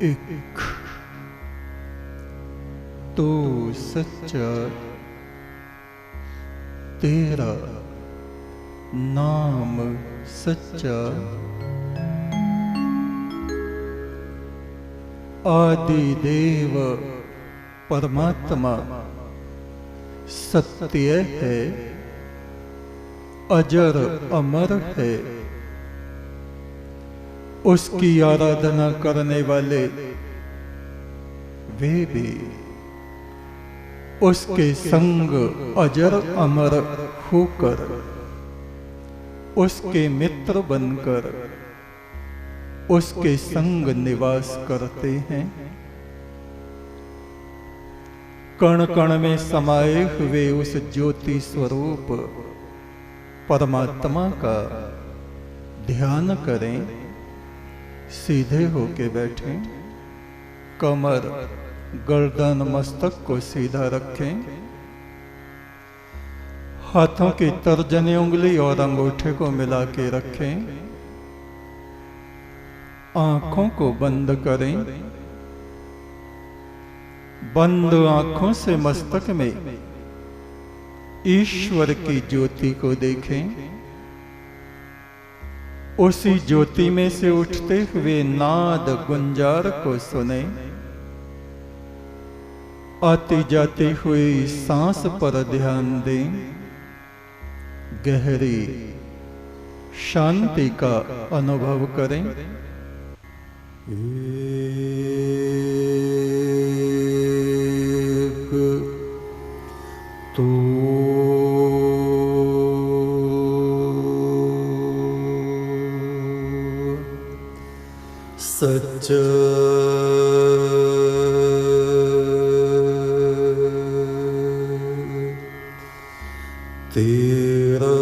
एक तो सच्चा तेरा नाम सच्चा, आदि देव परमात्मा सत्य है, अजर अमर है। उसकी आराधना करने वाले वे भी उसके संग अजर अमर होकर, उसके मित्र बनकर उसके संग निवास करते हैं। कण कण में समाये हुए उस ज्योति स्वरूप परमात्मा का ध्यान करें। सीधे होके बैठें, कमर गर्दन मस्तक को सीधा रखें, हाथों की तर्जनी उंगली और अंगूठे को मिला के रखें, आंखों को बंद करें। बंद आंखों से मस्तक में ईश्वर की ज्योति को देखें। उसी ज्योति में से उठते हुए नाद गुंजार को सुने। आती जाती हुई सांस पर ध्यान दें। गहरी शांति का अनुभव करें। तो सच्चा तेरा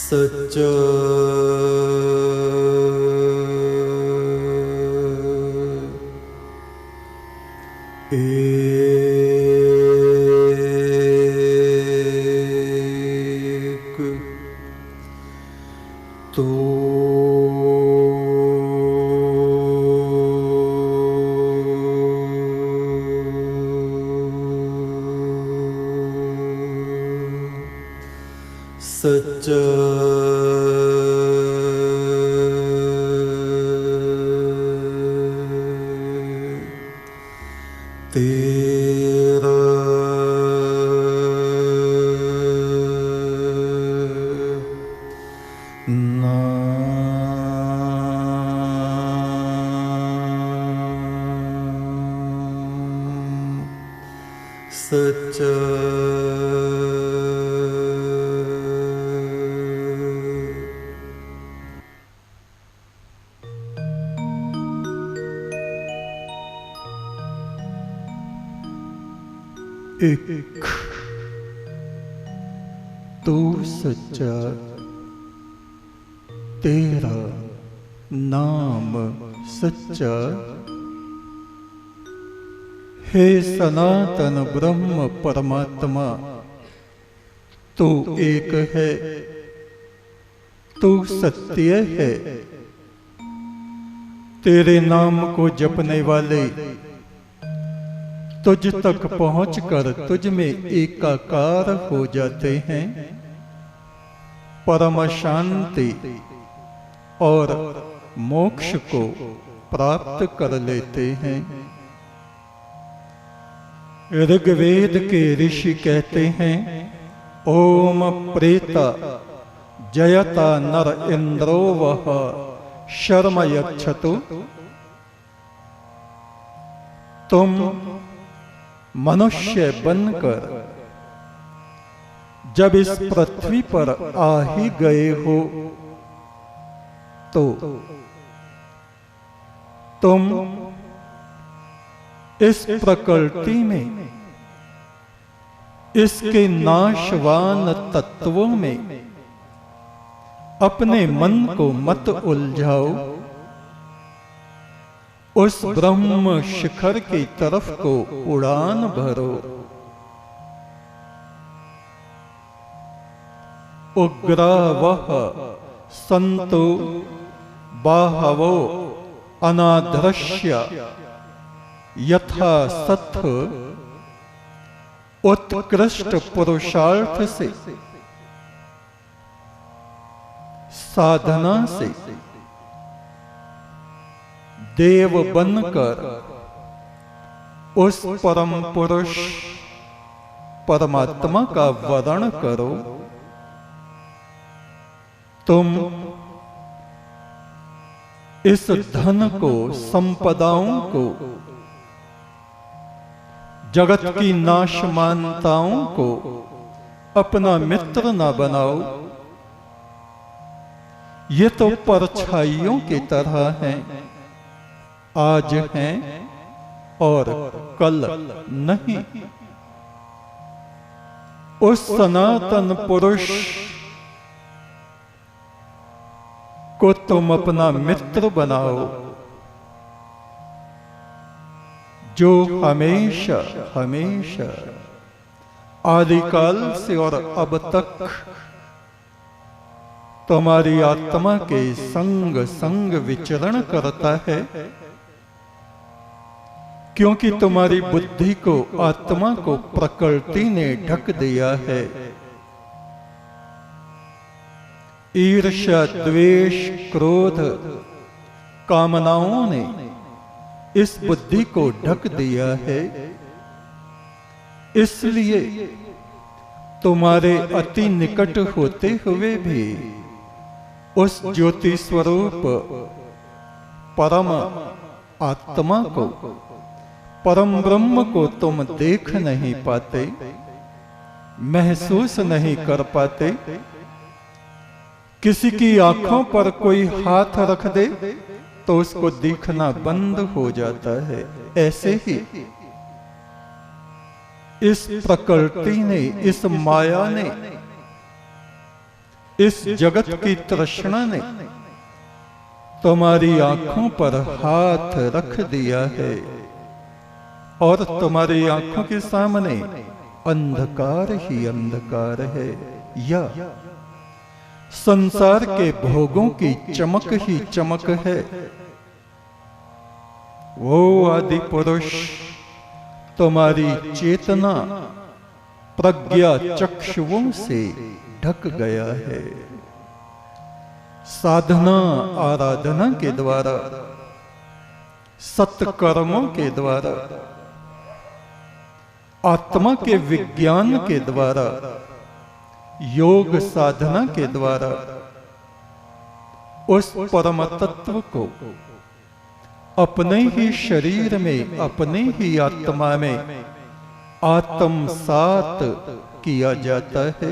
सच्चा एक तो सच्चा तेरा नाम सच्चा एक तो सच्चा तेरा नाम सच्चा, हे सनातन ब्रह्म परमात्मा तू एक है, तू सत्य है। तेरे नाम को जपने वाले तुझ तक पहुंचकर तुझ में एकाकार हो जाते हैं, परम शांति और मोक्ष को प्राप्त कर लेते हैं। ऋग्वेद के ऋषि कहते हैं, ओम प्रेता जयता नर इंद्रो वह शर्म यच्छतु। तुम मनुष्य बनकर जब इस पृथ्वी पर आ ही गए हो तो तुम इस प्रकृति में इसके नाशवान तत्वों में अपने मन को मत उलझाओ। उस ब्रह्म शिखर की तरफ को उड़ान भरो। उग्रावह संतो बाहवो अनादृश्य यथा सथ उत्कृष्ट पुरुषार्थ से, साधना से देव बनकर उस परम पुरुष परमात्मा का वरण करो। तुम इस धन को, संपदाओं को, जगत की नाशमानताओं को अपना मित्र ना बनाओ। ये तो परछाइयों की तरह हैं, आज हैं और कल नहीं। उस सनातन पुरुष को तुम अपना मित्र बनाओ, जो हमेशा हमेशा आदिकाल से और अब तक तुम्हारी आत्मा के संग संग विचरण करता है, क्योंकि तुम्हारी बुद्धि को, आत्मा को प्रकृति ने ढक दिया है। ईर्ष्या, द्वेष, क्रोध, कामनाओं ने इस बुद्धि को ढक दिया है। इसलिए तुम्हारे अति निकट होते हुए भी उस ज्योति स्वरूप परम आत्मा को, परम ब्रह्म को तुम देख नहीं पाते, महसूस नहीं कर पाते। किसी की आंखों पर कोई हाथ रख दे तो उसको दिखना बंद हो जाता है। ऐसे ही इस प्रकृति ने, इस माया ने, इस जगत की तृष्णा ने तुम्हारी आंखों पर हाथ रख दिया है और तुम्हारी आंखों के सामने अंधकार ही अंधकार है, या संसार के भोगों की चमक ही चमक है। वो आदि पुरुष तुम्हारी चेतना, प्रज्ञा चक्षुओं से ढक गया है। साधना आराधना के द्वारा, सत्कर्मों के द्वारा, आत्मा के विज्ञान के द्वारा, योग साधना के द्वारा उस परम तत्व को अपने ही शरीर में, अपने ही आत्मा में आत्मसात किया जाता है।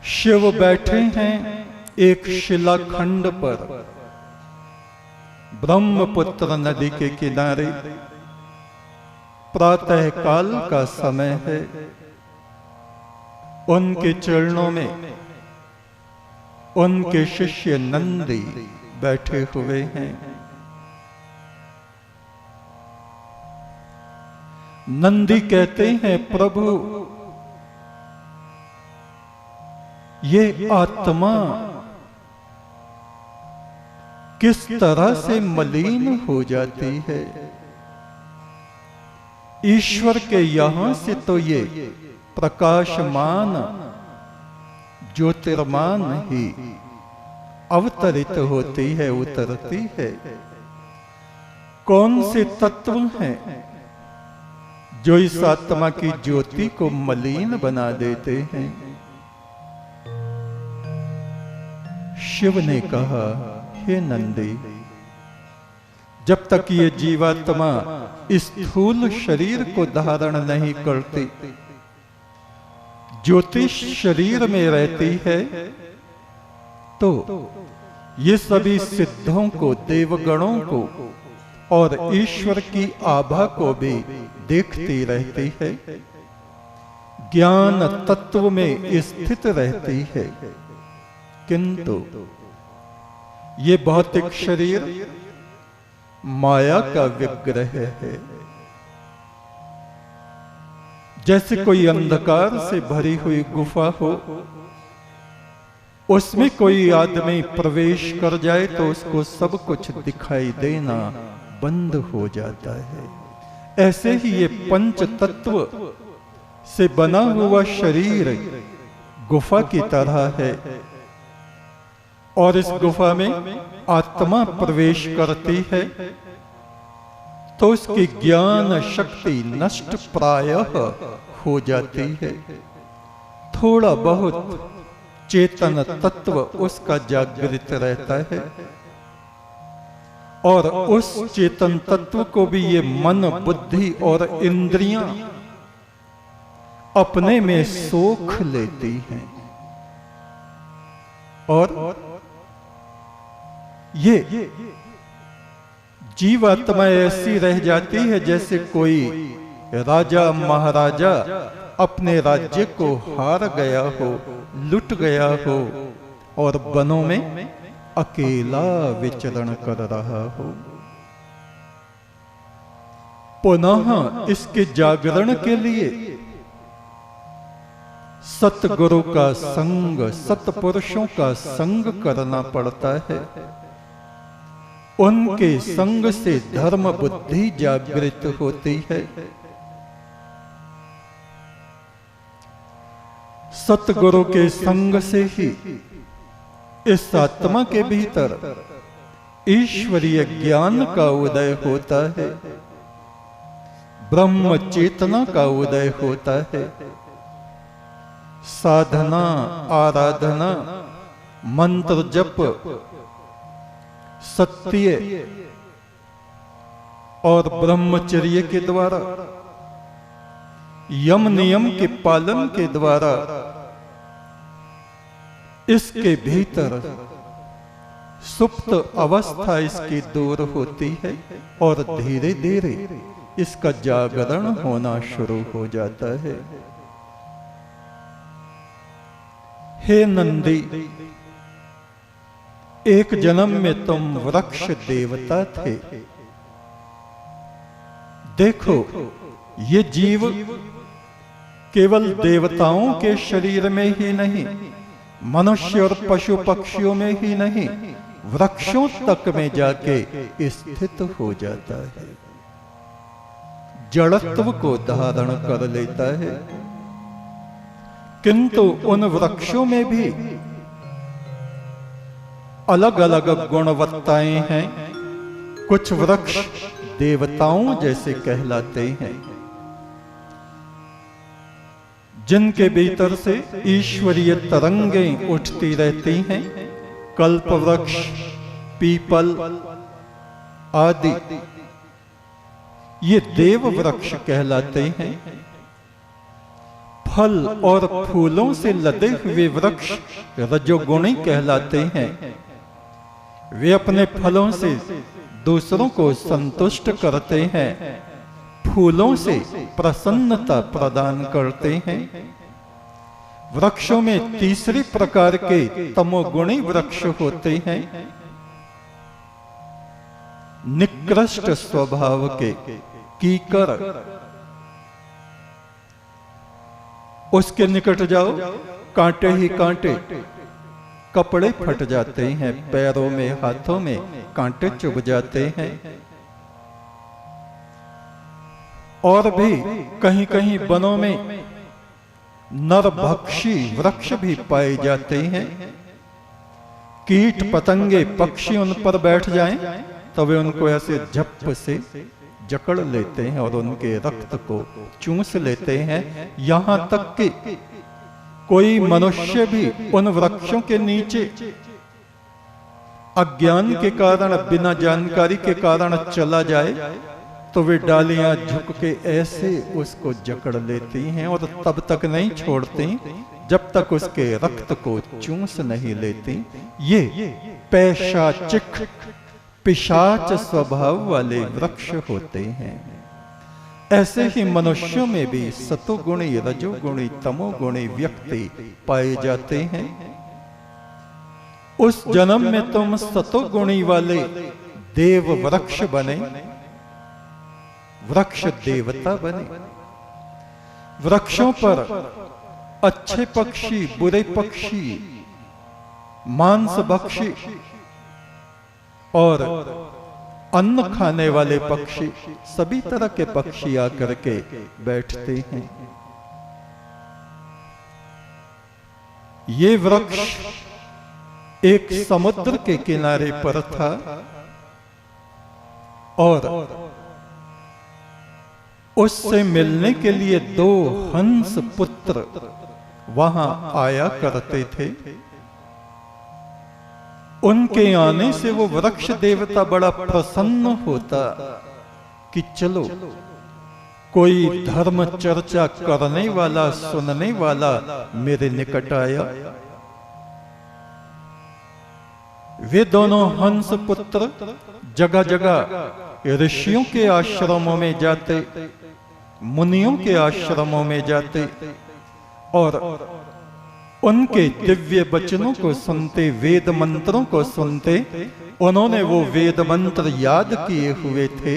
शिव बैठे हैं एक शिलाखंड पर, ब्रह्मपुत्र नदी के किनारे। प्रातः काल का समय है। उनके चरणों में उनके शिष्य नंदी बैठे हुए हैं। नंदी कहते हैं, प्रभु ये आत्मा किस तरह से मलिन हो जाती है। ईश्वर के यहां से तो ये प्रकाशमान ज्योतिर्मान ही अवतरित होती है, उतरती है। कौन से तत्व हैं जो इस आत्मा की ज्योति को मलिन बना देते हैं? शिव ने कहा, हे नंदी, जब तक ये जीवात्मा इस स्थूल शरीर को धारण नहीं करती, ज्योतिष शरीर में रहती है, तो ये सभी सिद्धों को, देवगणों को और ईश्वर की आभा को भी देखती रहती है, ज्ञान तत्व में स्थित रहती है। किंतु ये भौतिक शरीर माया का विग्रह है। जैसे कोई अंधकार से भरी हुई गुफा हो, उसमें कोई आदमी प्रवेश कर जाए तो उसको सब कुछ दिखाई देना बंद हो जाता है। ऐसे ही ये पंच तत्व से बना हुआ शरीर गुफा की तरह है, और इस गुफा में आत्मा प्रवेश करती है तो उसकी ज्ञान शक्ति नष्ट प्रायः हो जाती है। थोड़ा बहुत चेतन तत्व उसका जागृत रहता है, और उस चेतन तत्व को भी ये मन, बुद्धि और इंद्रियां अपने में सोख लेती हैं, और ये जीवात्मा ऐसी रह जाती है जैसे कोई राजा महाराजा अपने राज्य को हार गया हो, लुट गया हो, और वनों में अकेला विचरण कर रहा हो। पुनः इसके जागरण के लिए सतगुरु का संग, सतपुरुषों का संग करना पड़ता है। उनके संग से धर्म बुद्धि जागृत होती है। सतगुरु के संग से ही इस आत्मा के भीतर ईश्वरीय ज्ञान का उदय होता है, ब्रह्म चेतना का उदय होता है। साधना, आराधना, मंत्र जप, सत्य और ब्रह्मचर्य के द्वारा, यम नियम के पालन के द्वारा इसके भीतर सुप्त अवस्था इसकी दूर होती है, और धीरे धीरे इसका जागरण होना शुरू हो जाता है। हे नंदी, एक जन्म में तुम वृक्ष देवता थे। देखो, ये जीव केवल देवताओं के शरीर में ही नहीं, मनुष्य और पशु पक्षियों में ही नहीं, वृक्षों तक में जाके स्थित हो जाता है, जड़त्व को धारण कर लेता है। किंतु उन वृक्षों में भी अलग अलग गुणवत्ताएं हैं। कुछ वृक्ष देवताओं जैसे कहलाते हैं, जिनके भीतर से ईश्वरीय तरंगें उठती रहती हैं। कल्प वृक्ष, पीपल आदि ये देव वृक्ष कहलाते हैं। फल और फूलों से लदे हुए वृक्ष रजोगुणी कहलाते हैं। वे अपने फलों से दूसरों को संतुष्ट करते हैं, फूलों से प्रसन्नता प्रदान करते हैं। वृक्षों में तीसरे प्रकार के तमोगुणी वृक्ष होते हैं, निकृष्ट स्वभाव के कीकर। उसके निकट जाओ, कांटे ही कांटे, कपड़े फट जाते हैं, पैरों में हाथों में कांटे चुभ जाते हैं। और भी कहीं कहीं वनों में नरभक्षी वृक्ष भी पाए जाते हैं। कीट पतंगे पक्षी उन पर बैठ जाएं तो वे उनको ऐसे झप्प से जकड़ लेते हैं और उनके रक्त को चूस लेते हैं। यहां तक कि कोई मनुष्य भी उन वृक्षों के नीचे अज्ञान के कारण, बिना जानकारी के कारण चला जाए तो वे डालियां झुक के ऐसे उसको जकड़ लेती हैं और तब तक नहीं छोड़ती जब तक उसके रक्त को चूस नहीं लेती। ये पैशाचिक, पिशाच स्वभाव वाले वृक्ष होते हैं। ऐसे ही मनुष्यों में भी सतोगुणी, रजोगुणी, तमोगुणी व्यक्ति पाए जाते हैं। उस जन्म में तुम सतोगुणी वाले देव वृक्ष बने, वृक्ष देवता बने। वृक्षों पर अच्छे पक्षी, बुरे पक्षी, मांस भक्षी और अन्न खाने वाले पक्षी, सभी तरह के पक्षी आकर के बैठते हैं। ये वृक्ष एक समुद्र के किनारे पर था और उससे मिलने के लिए 2 हंस पुत्र वहां आया करते थे। उनके आने से वो वृक्ष देवता बड़ा प्रसन्न होता कि चलो कोई धर्म चर्चा करने वाला, सुनने वाला मेरे निकट आया। वे दोनों हंस पुत्र जगह जगह ऋषियों के आश्रमों में जाते, मुनियों के आश्रमों में जाते और उनके दिव्य वचनों को सुनते, वेद मंत्रों को सुनते। उन्होंने वो वेद मंत्र याद किए हुए थे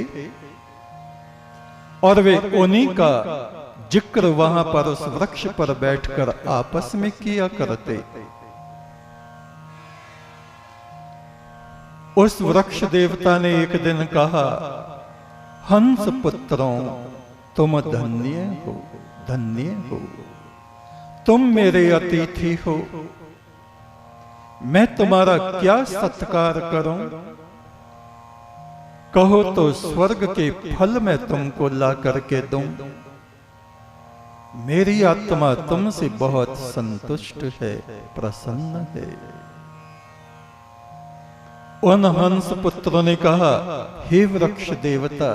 और वे उन्हीं का जिक्र वहां पर उस वृक्ष पर बैठकर आपस में किया करते। उस वृक्ष देवता ने एक दिन कहा, हंस पुत्रों तुम धन्य हो, धन्य हो, तुम मेरे अतिथि हो। मैं तुम्हारा क्या सत्कार करूं? कहो तो स्वर्ग के फल मैं तुमको ला करके दूं। मेरी आत्मा तुमसे बहुत संतुष्ट है, प्रसन्न है। उन हंस पुत्रों ने कहा, हे वृक्ष देवता,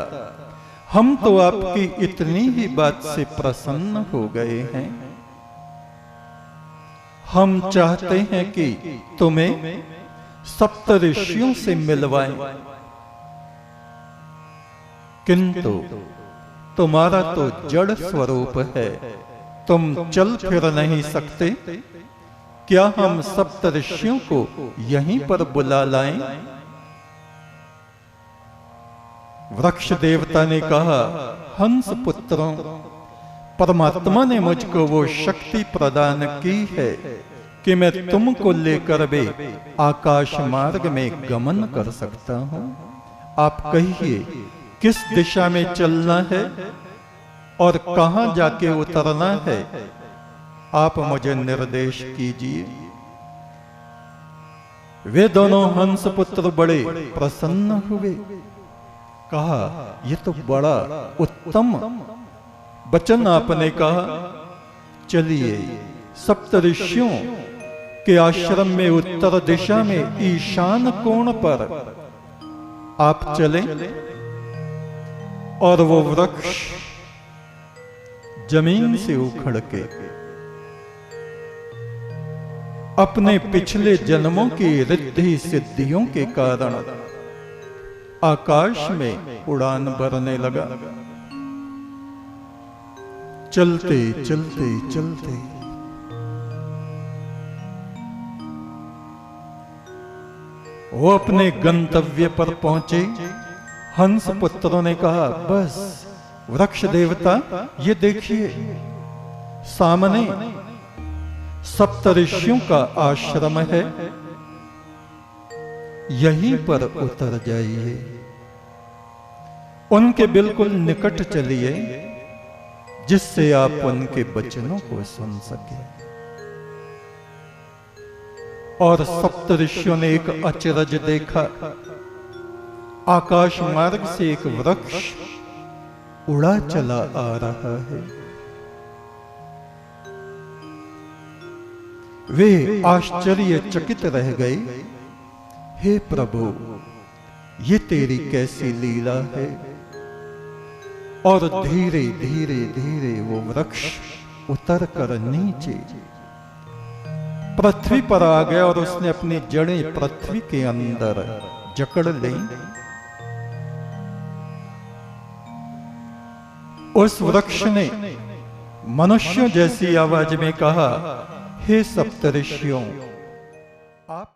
हम तो आपकी इतनी ही बात से प्रसन्न हो गए हैं। हम चाहते हैं कि तुम्हें सप्तऋषियों से मिलवाएं, किंतु तुम्हारा तो जड़ स्वरूप है, तुम चल फिर नहीं सकते। क्या हम सप्तऋषियों को यहीं पर बुला लाएं? वृक्ष देवता ने कहा, हंस पुत्रों, परमात्मा ने मुझको वो शक्ति प्रदान की है कि मैं तुमको लेकर भी आकाश मार्ग में गमन कर सकता हूं। आप कहिए किस दिशा में चलना है और कहां जाके उतरना है, आप मुझे निर्देश कीजिए। वे दोनों हंस पुत्र बड़े प्रसन्न हुए। कहा, ये तो बड़ा उत्तम वचन आपने कहा। चलिए सप्तऋषियों के आश्रम में उत्तर दिशा में ईशान कोण पर आप चलें और वो वृक्ष जमीन से उखड़ के अपने पिछले जन्मों की रिद्धि सिद्धियों के कारण आकाश में उड़ान भरने लगा। चलते चलते चलते वो अपने गंतव्य पर पहुंचे। हंस पुत्रों ने कहा, बस वृक्ष देवता, ये देखिए सामने सप्तऋषियों का आश्रम है, यहीं पर उतर जाइए, उनके बिल्कुल निकट चलिए, जिससे आप उनके वचनों को सुन सके। और सप्तऋषियों ने एक अचरज देखा। आकाश मार्ग से एक वृक्ष उड़ा चला आ रहा है। वे आश्चर्यचकित रह गए। हे प्रभु, ये तेरी कैसी लीला है। और धीरे धीरे धीरे वो वृक्ष उतर कर नीचे पृथ्वी पर आ गया और उसने अपनी जड़ें पृथ्वी के अंदर जकड़ ली। उस वृक्ष ने मनुष्यों जैसी आवाज में कहा, हे सप्तऋषियों, आप